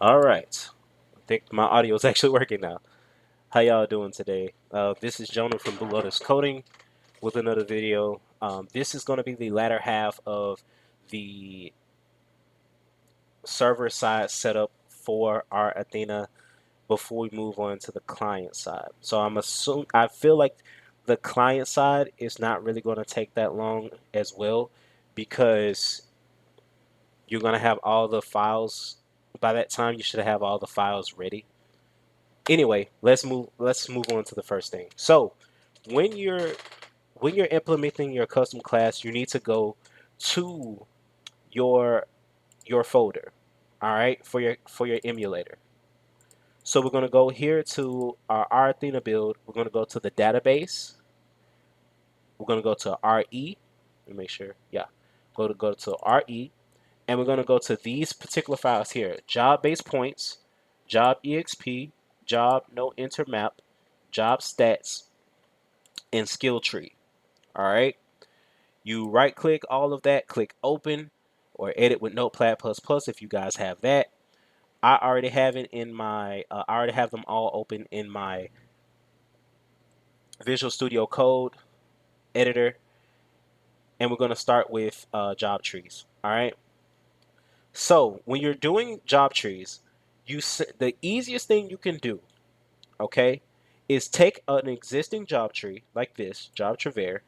All right. I think my audio is actually working now. How y'all doing today? This is Jonah from Blue Lotus Coding with another video. This is going to be the latter half of the server side setup for our Athena before we move on to the client side. So I feel like the client side is not really going to take that long as well because you're going to have all the files by that time. You should have all the files ready. Anyway, let's move on to the first thing. So when you're when you're implementing your custom class, you need to go to your your folder, all right, for your emulator. So we're going to go here to our RAthena build. We're going to go to the database. We're going to go to RE. Let me make sure. Yeah. Go to RE, and we're going to go to these particular files here: job base points, job exp, job no enter map, job stats, and skill tree. All right. You right click all of that, click open or edit with Notepad++ if you guys have that. I already have it in my. I already have them all open in my Visual Studio Code editor, and we're going to start with job trees. All right. So when you're doing job trees, the easiest thing you can do, okay, is take an existing job tree like this job tree,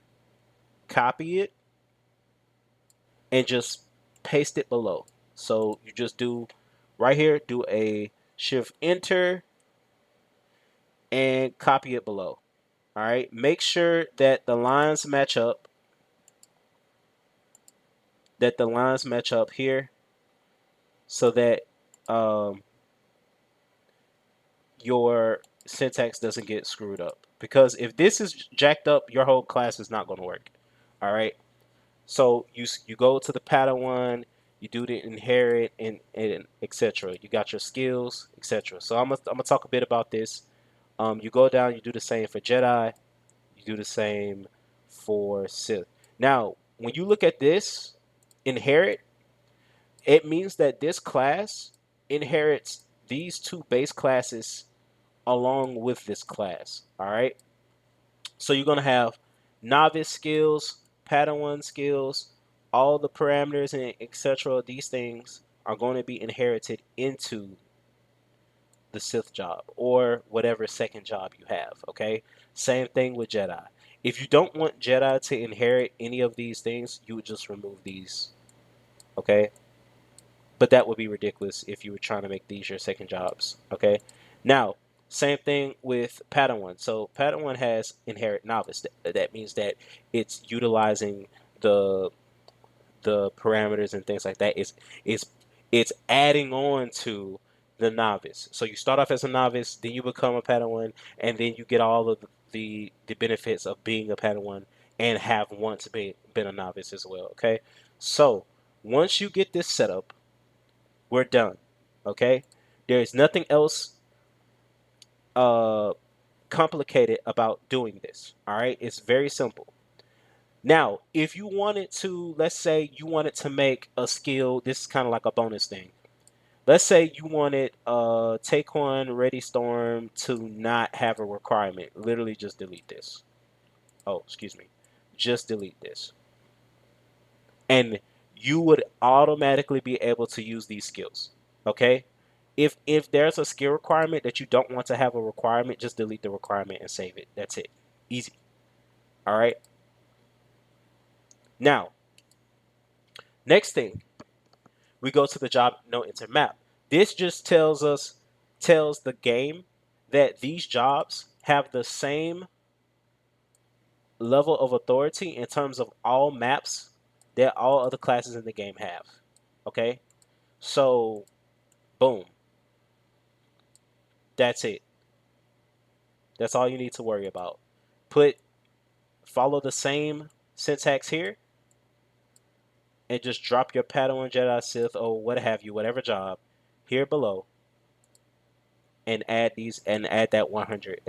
copy it, and just paste it below. So you just do right here, do a shift enter and copy it below. All right. Make sure that the lines match up, here so that um, your syntax doesn't get screwed up. Because if this is jacked up, your whole class is not going to work. All right. So you go to the pattern one, you do the inherit and etc. You got your skills, etc. So I'm gonna talk a bit about this. You go down, you do the same for Jedi, you do the same for Sith. Now, when you look at this inherit, it means that this class inherits these two base classes along with this class. All right. So you're gonna have novice skills, Padawan skills, all the parameters and etc. These things are going to be inherited into the Sith job or whatever second job you have. Okay. Same thing with Jedi. If you don't want Jedi to inherit any of these things, you would just remove these. Okay. But that would be ridiculous if you were trying to make these your second jobs. Okay. Now, same thing with Padawan. So Padawan has inherit novice. That means that it's utilizing the the parameters and things like that. It's it's adding on to the novice. So you start off as a novice, then you become a Padawan, and then you get all of the benefits of being a Padawan and have once been a novice as well. Okay. So once you get this set up, we're done. Okay? There is nothing else uh complicated about doing this. All right? It's very simple. Now, if you wanted to, let's say you wanted to make a skill, this is kind of like a bonus thing. Let's say you wanted take on Ready Storm to not have a requirement. Literally just delete this. Oh, excuse me. Just delete this. And you would automatically be able to use these skills. Okay? If there's a skill requirement that you don't want to have a requirement, just delete the requirement and save it. That's it. Easy. All right. Now, next thing, we go to the job no enter map. This just tells the game that these jobs have the same level of authority in terms of all maps that all other classes in the game have. Okay? So, boom. That's it. That's all you need to worry about. Follow the same syntax here and just drop your Padawan, Jedi, Sith, or what have you, whatever job, here below, and add that 100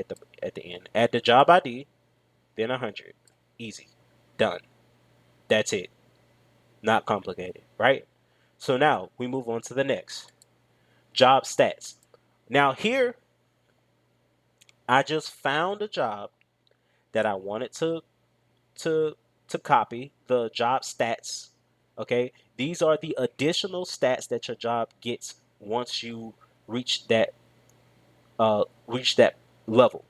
at the end. Add the job ID, then 100. Easy, done. That's it. Not complicated, right? So now we move on to the next. job stats. Now here, I just found a job that I wanted to to copy the job stats. Okay, these are the additional stats that your job gets once you reach that level.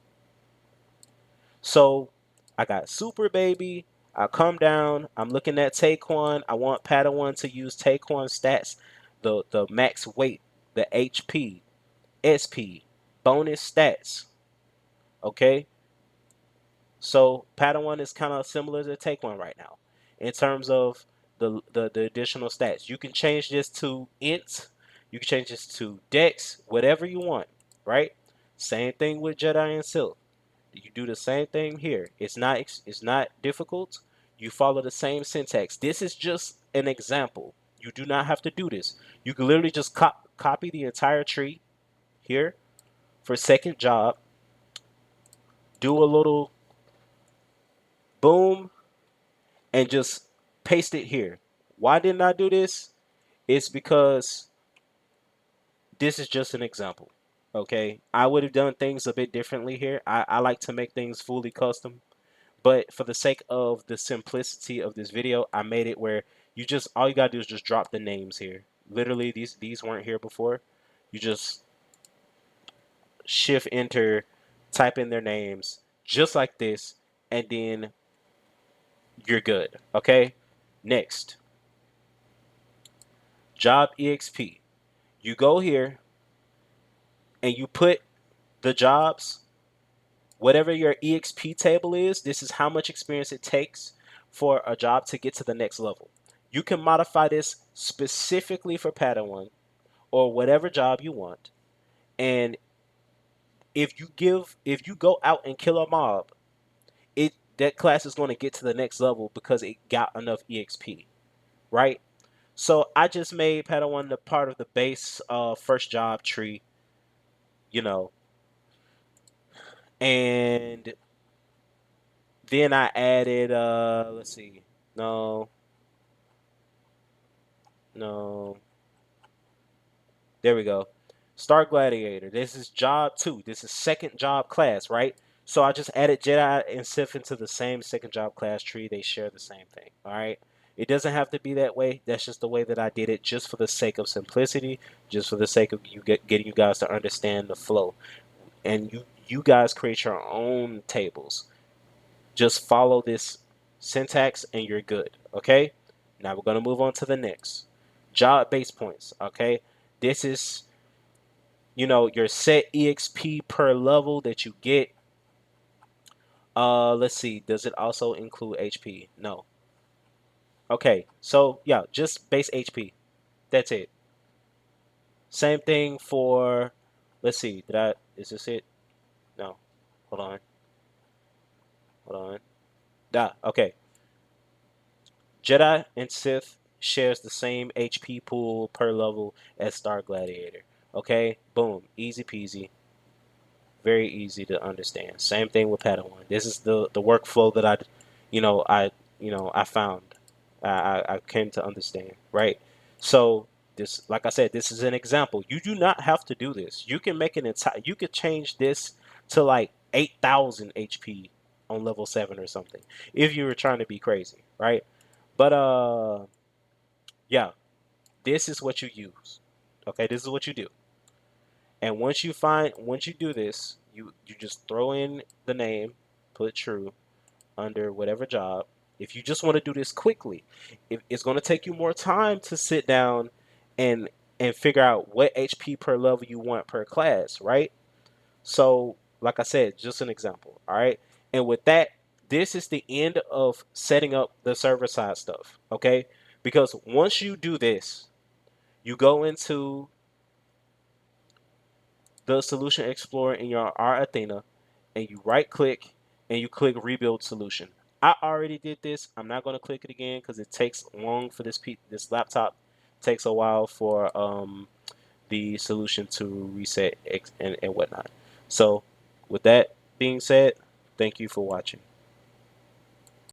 So I got Super Baby. I come down. I'm looking at Taekwon. I want Padawan to use Taekwon stats, the max weight, the HP, SP, bonus stats. Okay, so Padawan is kind of similar to Taekwon right now in terms of the additional stats. You can change this to int. You can change this to dex, whatever you want. Right. Same thing with Jedi and Sith. You do the same thing here. It's not difficult. You follow the same syntax. This is just an example. You do not have to do this. You can literally just copy the entire tree here for second job. Do a little boom and just paste it here. Why didn't I do this? It's because this is just an example. Okay, I would have done things a bit differently here. I like to make things fully custom. But for the sake of the simplicity of this video, I made it where you just all you gotta do is just drop the names here. Literally, these weren't here before. You just shift enter, type in their names just like this, and then you're good. Okay. Next, job exp. You go here and you put the jobs, whatever your exp table is. This is how much experience it takes for a job to get to the next level. You can modify this specifically for Padawan or whatever job you want. And if you go out and kill a mob, it that class is going to get to the next level because it got enough exp, right? So I just made Padawan the part of the base first job tree, you know, and then I added let's see. No, no. There we go. Star Gladiator. This is job 2. This is second job class, right? So I just added Jedi and Sith into the same second job class tree. They share the same thing. All right. It doesn't have to be that way. That's just the way that I did it, just for the sake of simplicity, just for the sake of getting you guys to understand the flow. And you guys create your own tables. Just follow this syntax and you're good. Okay. Now we're gonna move on to the next job base points. Okay. This is your set exp per level that you get. Let's see, does it also include HP? No. Okay, so yeah, just base HP. That's it. Same thing for, let's see, is this it? No. Hold on. Hold on. Okay. Jedi and Sith shares the same HP pool per level as Star Gladiator. Okay, boom, easy peasy. Very easy to understand. Same thing with Padawan. This is the workflow that I found. I came to understand, right? So this, like I said, this is an example. You do not have to do this. You can make an entire. You could change this to like 8,000 HP on level 7 or something if you were trying to be crazy, right? But yeah, this is what you use. Okay, this is what you do. And once you do this, you just throw in the name, put true under whatever job. If you just want to do this quickly, if it's going to take you more time to sit down and figure out what HP per level you want per class, right? So, like I said, just an example, all right? And with that, this is the end of setting up the server side stuff, okay? Because once you do this, you go into the Solution Explorer in your RAthena, and you right click and you click Rebuild Solution. I already did this. I'm not going to click it again because it takes long for this laptop. It takes a while for the solution to reset and whatnot. So with that being said, thank you for watching.